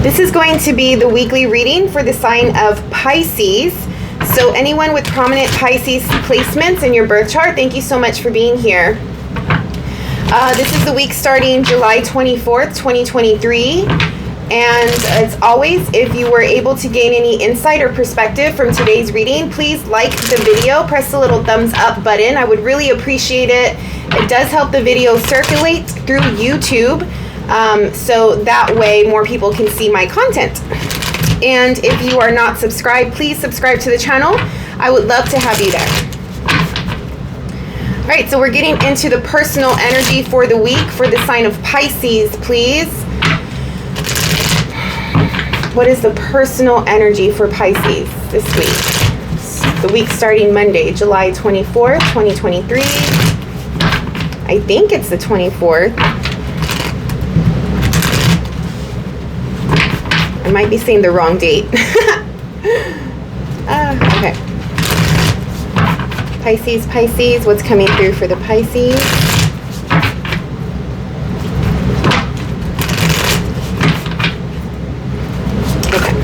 This is going to be the weekly reading for the sign of Pisces. So anyone with prominent Pisces placements in your birth chart, thank you so much for being here. This is the week starting July 24th, 2023. And as always, if you were able to gain any insight or perspective from today's reading, please like the video, press the little thumbs up button. I would really appreciate it. It does help the video circulate through YouTube, so that way more people can see my content. And if you are not subscribed, please subscribe to the channel. I would love to have you there. All right, so we're getting into the personal energy for the week for the sign of Pisces, please. What is the personal energy for Pisces this week? The week starting Monday, July 24th, 2023. I think it's the 24th. I might be saying the wrong date. Okay. Pisces, what's coming through for the Pisces? Okay.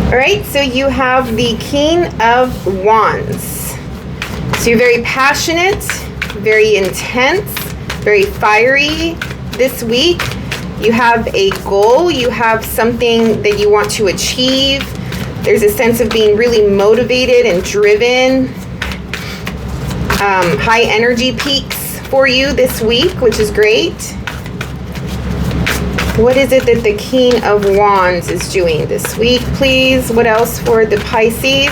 All right, so you have the King of Wands. So you're very passionate, very intense, very fiery this week. You have a goal, you have something that you want to achieve. There's a sense of being really motivated and driven. High energy peaks for you this week, which is great. What is it that the King of Wands is doing this week, please? What else for the Pisces?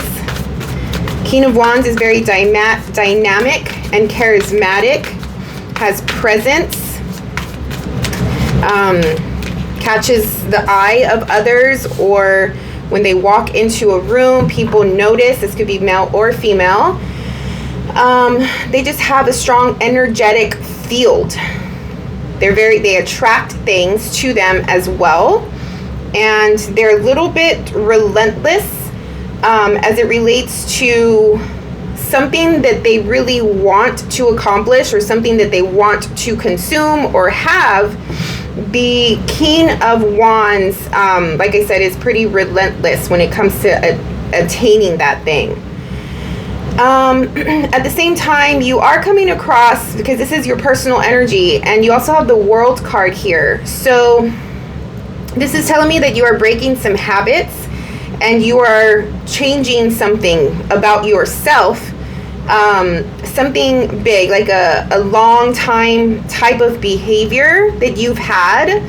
King of Wands is very dynamic and charismatic, has presence, catches the eye of others, or when they walk into a room, people notice. This could be male or female. They just have a strong energetic field. They attract things to them as well, and they're a little bit relentless as it relates to something that they really want to accomplish or something that they want to consume or have. The King of Wands, like I said, is pretty relentless when it comes to attaining that thing. At the same time, you are coming across, because this is your personal energy, and you also have the World card here. So this is telling me that you are breaking some habits and you are changing something about yourself. Something big, like a long time type of behavior that you've had,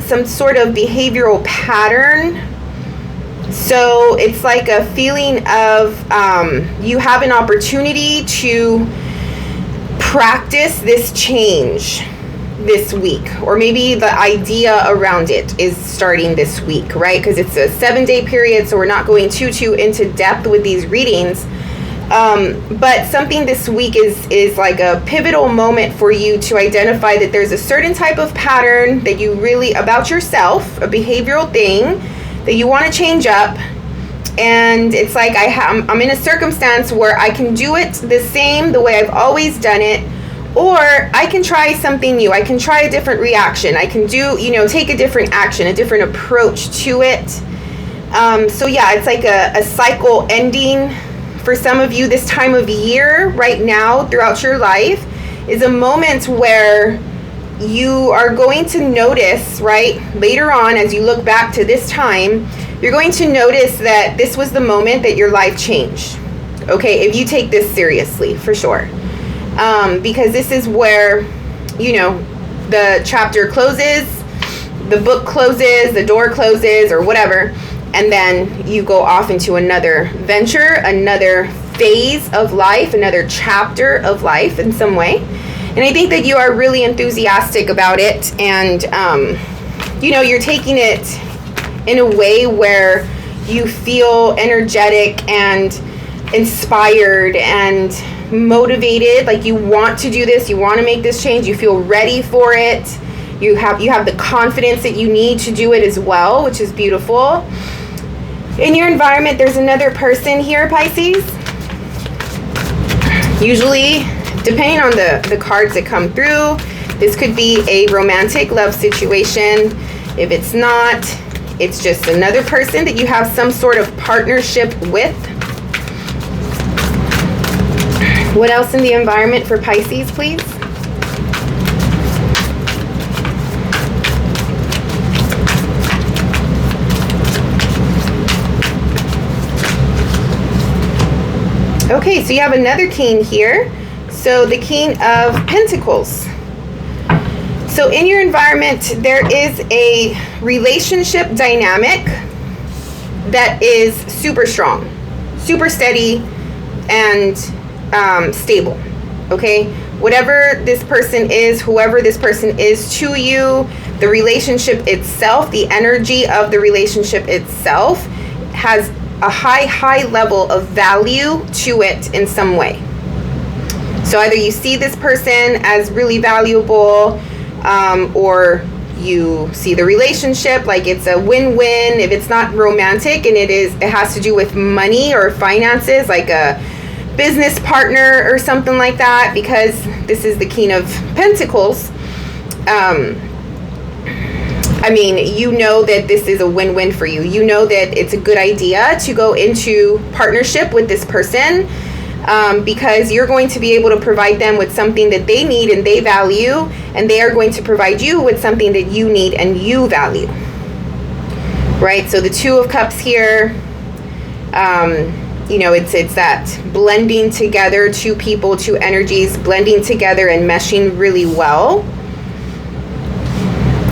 some sort of behavioral pattern. So it's like a feeling of you have an opportunity to practice this change this week, or maybe the idea around it is starting this week, right? Because it's a 7-day period, so we're not going too into depth with these readings. But something this week is like a pivotal moment for you to identify that there's a certain type of pattern that you really, about yourself, a behavioral thing that you want to change up. And it's like I'm in a circumstance where I can do it the way I've always done it, or I can try something new. I can try a different reaction. I can do, take a different action, a different approach to it. So yeah, it's like a cycle ending. For some of you, this time of year right now throughout your life is a moment where you are going to notice, right, later on as you look back to this time, you're going to notice that this was the moment that your life changed. Okay, if you take this seriously, for sure. Because this is where, the chapter closes, the book closes, the door closes, or whatever. And then you go off into another venture, another phase of life, another chapter of life in some way. And I think that you are really enthusiastic about it. And, you're taking it in a way where you feel energetic and inspired and motivated. Like you want to do this, you want to make this change, you feel ready for it. You have the confidence that you need to do it as well, which is beautiful. In your environment, there's another person here, Pisces. Usually, depending on the cards that come through, This could be a romantic love situation. If it's not, it's just another person that you have some sort of partnership with. What else in the environment for Pisces, please? Okay, so you have another king here. So the King of Pentacles. So in your environment, there is a relationship dynamic that is super strong, super steady, and stable. Okay, whatever this person is, whoever this person is to you, the relationship itself, the energy of the relationship itself has a high level of value to it in some way. So either you see this person as really valuable, or you see the relationship like it's a win-win. If it's not romantic and it has to do with money or finances, like a business partner or something like that, because this is the King of Pentacles. I mean, you know that this is a win-win for you. You know that it's a good idea to go into partnership with this person, because you're going to be able to provide them with something that they need and they value, and they are going to provide you with something that you need and you value. Right? So the Two of Cups here, you know, it's that blending together, two people, two energies blending together and meshing really well.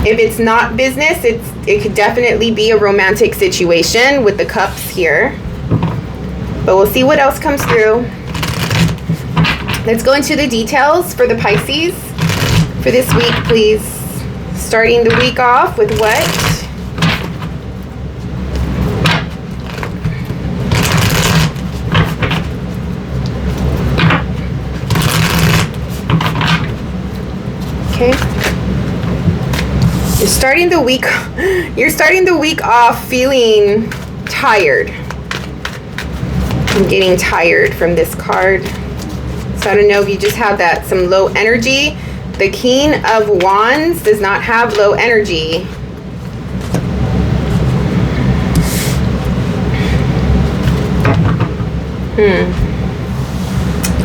If it's not business, it could definitely be a romantic situation with the cups here. But we'll see what else comes through. Let's go into the details for the Pisces for this week, please. Starting the week off with what? Okay. You're starting the week off feeling tired. I'm getting tired from this card. So I don't know if you just have some low energy. The King of Wands does not have low energy.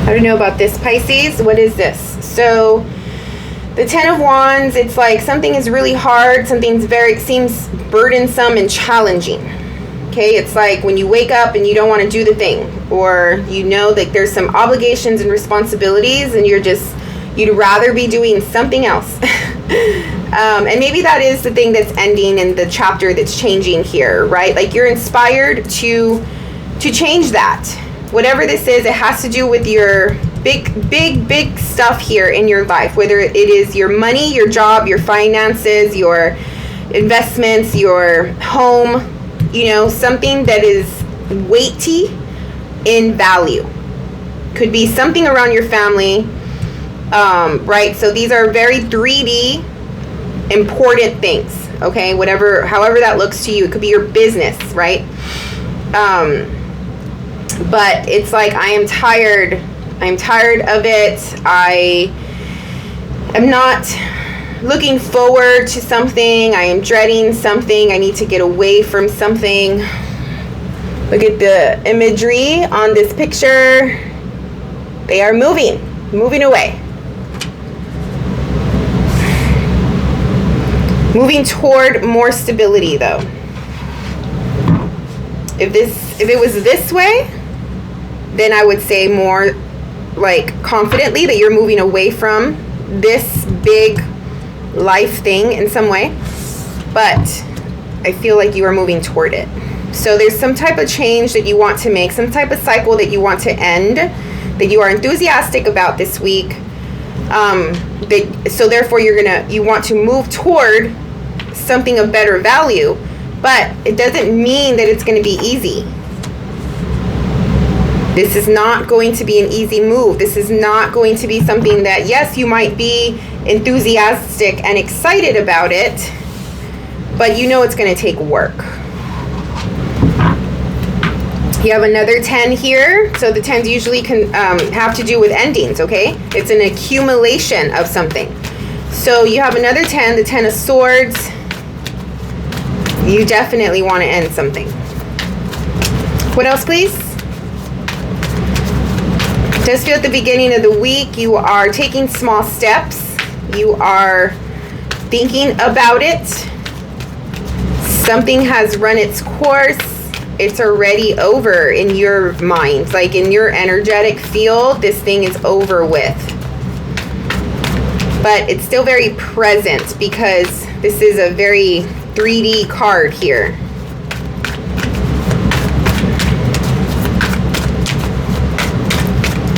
I don't know about this, Pisces. What is this? So the Ten of Wands, it's like something is really hard, seems burdensome and challenging. Okay, it's like when you wake up and you don't want to do the thing, or you know that there's some obligations and responsibilities and you'd rather be doing something else. And maybe that is the thing that's ending in the chapter that's changing here, right? Like you're inspired to change that. Whatever this is, it has to do with your big stuff here in your life, whether it is your money, your job, your finances, your investments, your home, you know, something that is weighty in value. Could be something around your family, right? So these are very 3D important things, okay? However that looks to you. It could be your business, right? But it's like, I'm tired of it. I am not looking forward to something. I am dreading something. I need to get away from something. Look at the imagery on this picture. They are moving away. Moving toward more stability, though. If it was this way, then I would say more like confidently that you're moving away from this big life thing in some way, but I feel like you are moving toward it. So there's some type of change that you want to make, some type of cycle that you want to end, that you are enthusiastic about this week. So therefore you want to move toward something of better value, but it doesn't mean that it's going to be easy. This is not going to be an easy move. This is not going to be something that, yes, you might be enthusiastic and excited about it, but you know it's going to take work. You have another 10 here. So the 10s usually can have to do with endings, okay? It's an accumulation of something. So you have another 10, the 10 of Swords. You definitely want to end something. What else, please? Just feel at the beginning of the week, you are taking small steps. You are thinking about it. Something has run its course. It's already over in your mind. Like in your energetic field, this thing is over with. But it's still very present because this is a very 3D card here.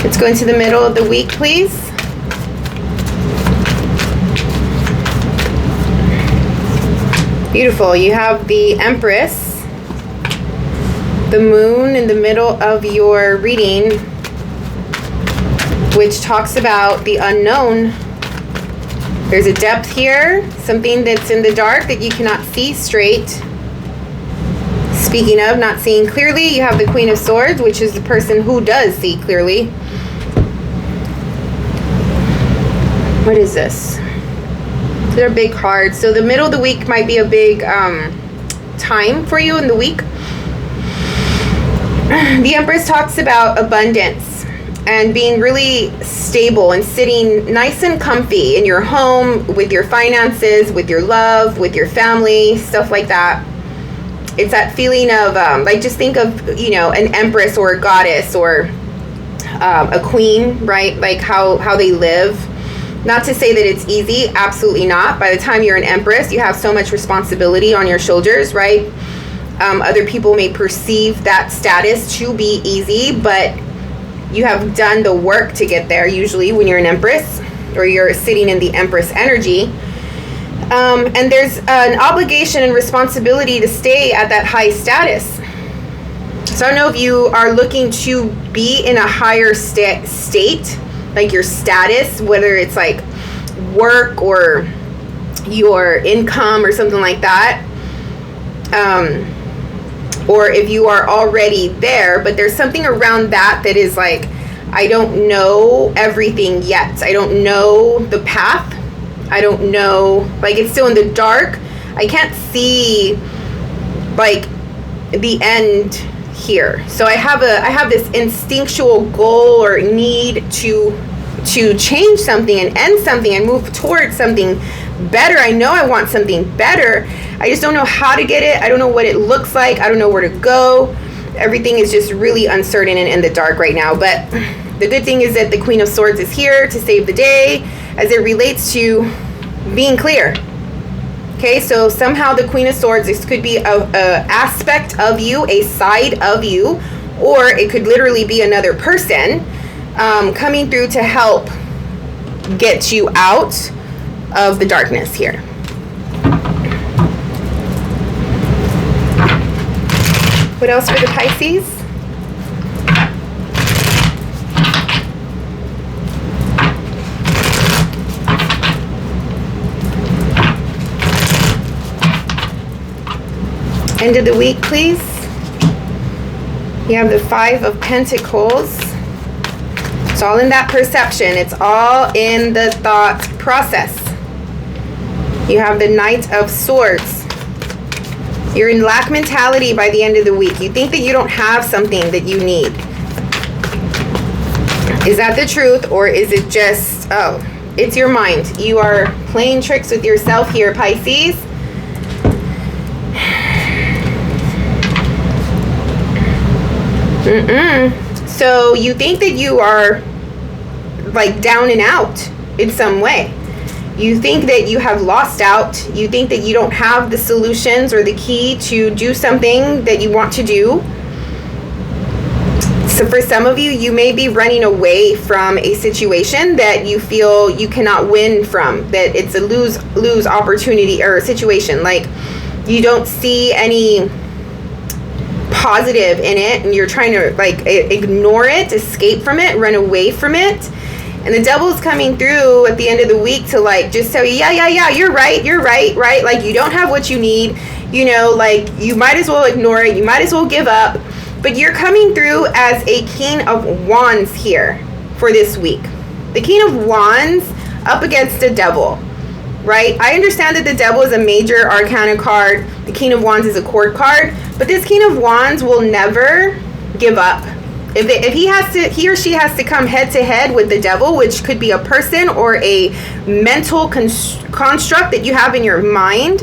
Let's go into the middle of the week, please. Beautiful. You have the Empress, the moon in the middle of your reading, which talks about the unknown. There's a depth here, something that's in the dark that you cannot see straight. Speaking of not seeing clearly, you have the Queen of Swords, which is the person who does see clearly. What is this? They're big cards. So the middle of the week might be a big time for you in the week. The Empress talks about abundance and being really stable and sitting nice and comfy in your home with your finances, with your love, with your family, stuff like that. It's that feeling of like, just think of, you know, an empress or a goddess or a queen, right? Like how they live. Not to say that it's easy, absolutely not. By the time you're an empress, you have so much responsibility on your shoulders, right? Other people may perceive that status to be easy, but you have done the work to get there, usually when you're an empress or you're sitting in the empress energy. And there's an obligation and responsibility to stay at that high status. So I don't know if you are looking to be in a higher state, like your status, whether it's like work or your income or something like that. Or if you are already there, but there's something around that is like, I don't know everything yet. I don't know the path. I don't know, like it's still in the dark. I can't see like the end here. So I have this instinctual goal or need to change something and end something and move towards something better. I know I want something better. I just don't know how to get it. I don't know what it looks like. I don't know where to go. Everything is just really uncertain and in the dark right now. But the good thing is that the Queen of Swords is here to save the day as it relates to being clear. Okay, so somehow the Queen of Swords, this could be a aspect of you, a side of you, or it could literally be another person coming through to help get you out of the darkness here. What else for the Pisces? End of the week, please. You have the Five of Pentacles. It's all in that perception. It's all in the thought process. You have the Knight of Swords. You're in lack mentality by the end of the week. You think that you don't have something that you need. Is that the truth, or is it just, oh, it's your mind. You are playing tricks with yourself here, Pisces. So you think that you are like down and out in some way. You think that you have lost out. You think that you don't have the solutions or the key to do something that you want to do. So for some of you, you may be running away from a situation that you feel you cannot win from, that it's a lose opportunity or a situation. Like you don't see any positive in it and you're trying to like ignore it, escape from it, run away from it. And the devil's coming through at the end of the week to like just tell you, yeah, you're right. Like you don't have what you need, you know, like you might as well ignore it. You might as well give up. But you're coming through as a King of Wands here for this week. The King of Wands up against the devil. right? I understand that the Devil is a major arcana card. The King of Wands is a court card. But this King of Wands will never give up. If he or she has to come head to head with the Devil, which could be a person or a mental construct that you have in your mind.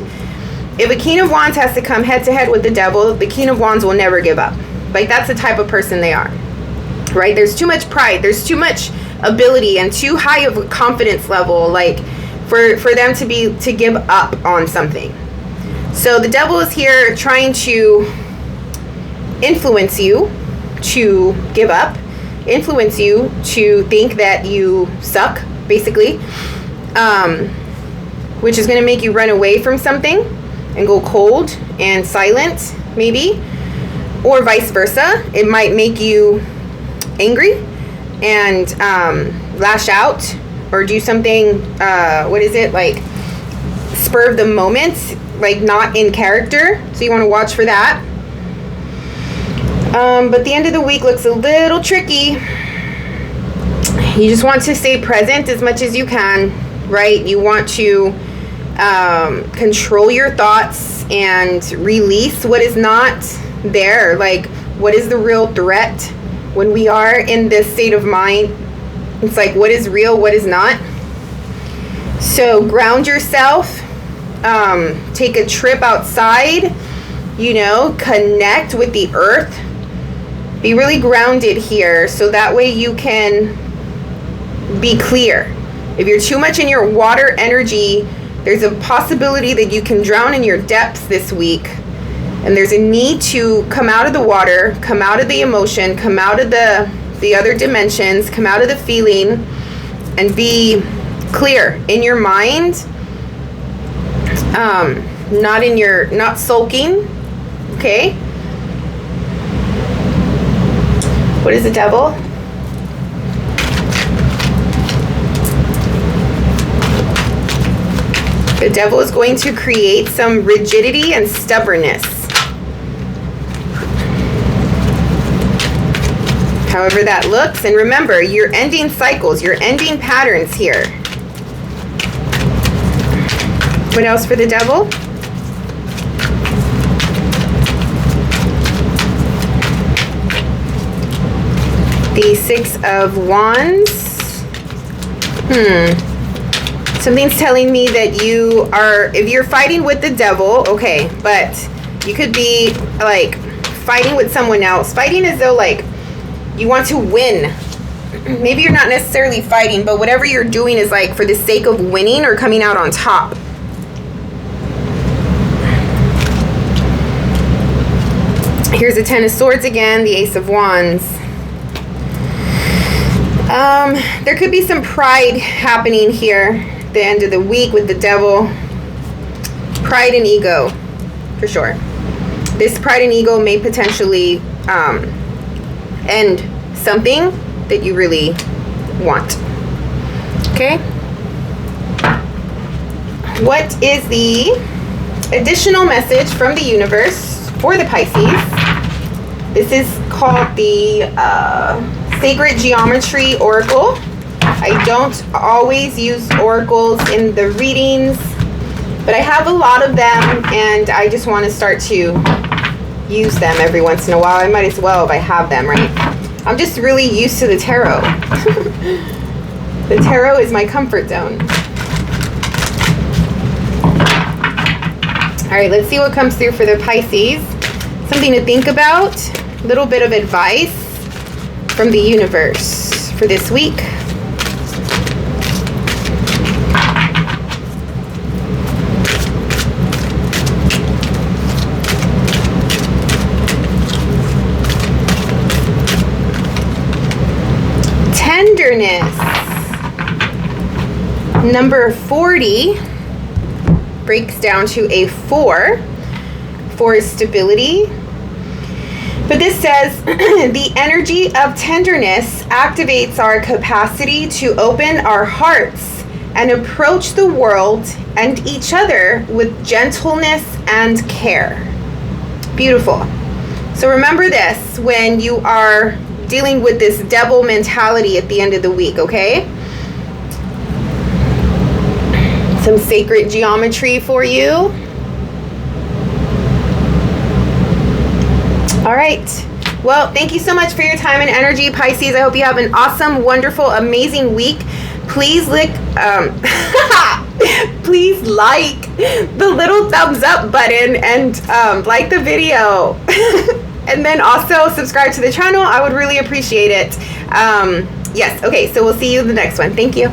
If a King of Wands has to come head to head with the Devil, the King of Wands will never give up. Like, that's the type of person they are, right? There's too much pride. There's too much ability and too high of a confidence level, like, for them to give up on something. So the Devil is here trying to influence you to give up, influence you to think that you suck, basically, which is going to make you run away from something and go cold and silent, maybe, or vice versa. It might make you angry and lash out or do something, like spur of the moment, like not in character. So you want to watch for that. But the end of the week looks a little tricky. You just want to stay present as much as you can, right? You want to control your thoughts and release what is not there. Like, what is the real threat when we are in this state of mind? It's like, what is real, what is not? So ground yourself. Take a trip outside. Connect with the earth. Be really grounded here, so that way you can be clear. If you're too much in your water energy, there's a possibility that you can drown in your depths this week. And there's a need to come out of the water, come out of the emotion, come out of the other dimensions, come out of the feeling, and be clear in your mind. Not sulking. Okay? What is the Devil? The Devil is going to create some rigidity and stubbornness. However that looks. And remember, you're ending cycles. You're ending patterns here. What else for the Devil? The Six of Wands. Something's telling me that you are, if you're fighting with the Devil, okay, but you could be like fighting with someone else. Fighting as though like you want to win. Maybe you're not necessarily fighting, but whatever you're doing is like for the sake of winning or coming out on top. Here's the Ten of Swords again, the Ace of Wands. There could be some pride happening here at the end of the week with the Devil. Pride and ego, for sure. This pride and ego may potentially end something that you really want. Okay? What is the additional message from the universe for the Pisces? This is called the Sacred Geometry Oracle. I don't always use oracles in the readings, but I have a lot of them, and I just want to start to use them every once in a while. I might as well if I have them, right? I'm just really used to the tarot. The tarot is my comfort zone. All right, let's see what comes through for the Pisces. Something to think about. A little bit of advice from the universe for this week. Tenderness. Number 40 breaks down to a 4 for stability. But this says, the energy of tenderness activates our capacity to open our hearts and approach the world and each other with gentleness and care. Beautiful. So remember this when you are dealing with this devil mentality at the end of the week, okay? some sacred geometry for you. All right. Well, thank you so much for your time and energy, Pisces. I hope you have an awesome, wonderful, amazing week. Please please like the little thumbs up button and like the video. And then also subscribe to the channel. I would really appreciate it. Yes. Okay. So we'll see you in the next one. Thank you.